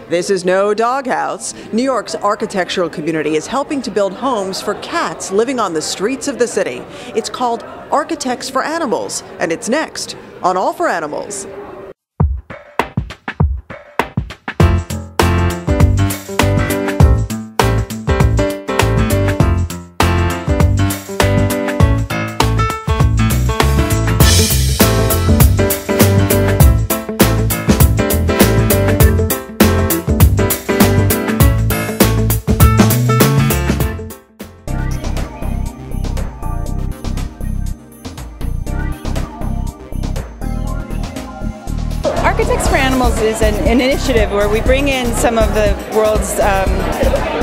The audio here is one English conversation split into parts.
This is no doghouse. New York's architectural community is helping to build homes for cats living on the streets of the city. It's called Architects for Animals, and it's next on All for Animals. Architects for Animals is an initiative where we bring in some of the world's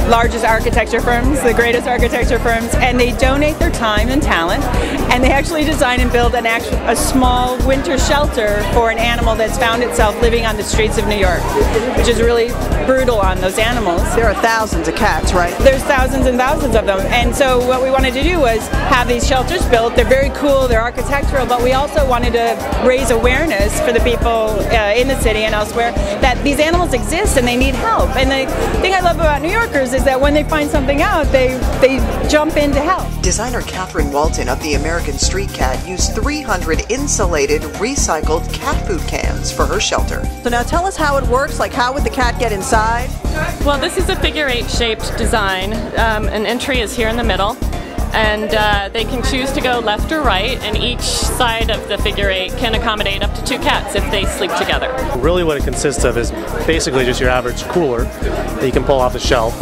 largest architecture firms, the greatest architecture firms, and they donate their time and talent, and they actually design and build a small winter shelter for an animal that's found itself living on the streets of New York, which is really brutal on those animals. There are thousands of cats, right? There's thousands and thousands of them, and so what we wanted to do was have these shelters built. They're very cool, they're architectural, but we also wanted to raise awareness for the people in the city and elsewhere that these animals exist and they need help. And the thing I love about New Yorkers is that when they find something out, they jump in to help. Designer Kathryn Walton of the American Street Cat used 300 insulated, recycled cat food cans for her shelter. So now tell us how it works, like how would the cat get inside? Well, this is a figure-8 shaped design. An entry is here in the middle, and they can choose to go left or right, and each side of the figure-8 can accommodate up to 2 cats if they sleep together. Really what it consists of is basically just your average cooler that you can pull off the shelf,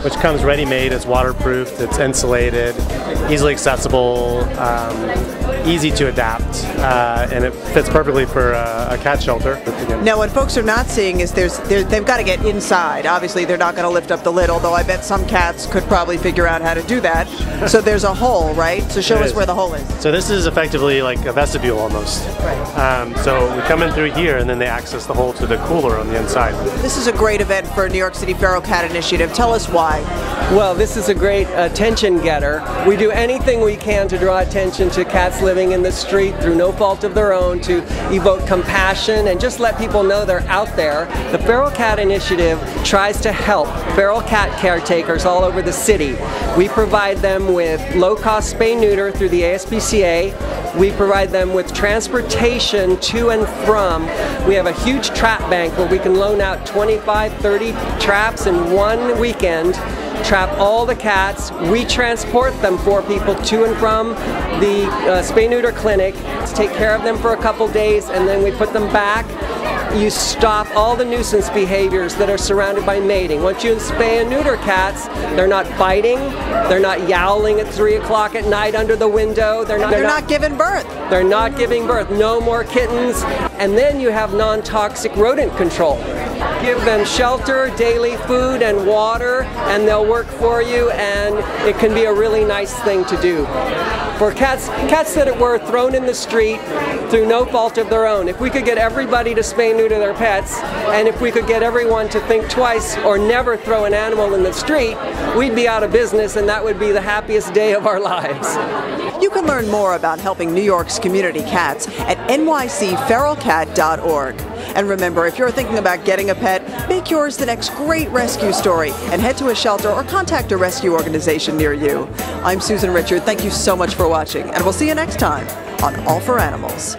which comes ready-made, it's waterproof, it's insulated, easily accessible, easy to adapt, and it fits perfectly for a cat shelter. Now what folks are not seeing is they've got to get inside. Obviously they're not going to lift up the lid, although I bet some cats could probably figure out how to do that. So there's a hole, right? So show us where the hole is. So this is effectively like a vestibule almost. Right. So we come in through here and then they access the hole to the cooler on the inside. This is a great event for New York City Feral Cat Initiative. Tell us why. Well, this is a great attention getter. We do anything we can to draw attention to cats living in the street through no fault of their own, to evoke compassion and just let people know they're out there. The Feral Cat Initiative tries to help feral cat caretakers all over the city. We provide them with low-cost spay-neuter through the ASPCA. We provide them with transportation to and from. We have a huge trap bank where we can loan out 25, 30 traps in one weekend, trap all the cats. We transport them for people to and from the spay-neuter clinic, take care of them for a couple days, and then we put them back. You stop all the nuisance behaviors that are surrounded by mating. Once you spay and neuter cats, they're not biting, they're not yowling at 3 o'clock at night under the window, they're not giving birth. They're not giving birth, no more kittens. And then you have non-toxic rodent control. Give them shelter, daily food and water, and they'll work for you, and it can be a really nice thing to do. For cats that were thrown in the street through no fault of their own, if we could get everybody to spay and neuter their pets, and if we could get everyone to think twice or never throw an animal in the street, we'd be out of business, and that would be the happiest day of our lives. You can learn more about helping New York's community cats at nycferalcat.org. And remember, if you're thinking about getting a pet, make yours the next great rescue story and head to a shelter or contact a rescue organization near you. I'm Susan Richard. Thank you so much for watching, and we'll see you next time on All for Animals.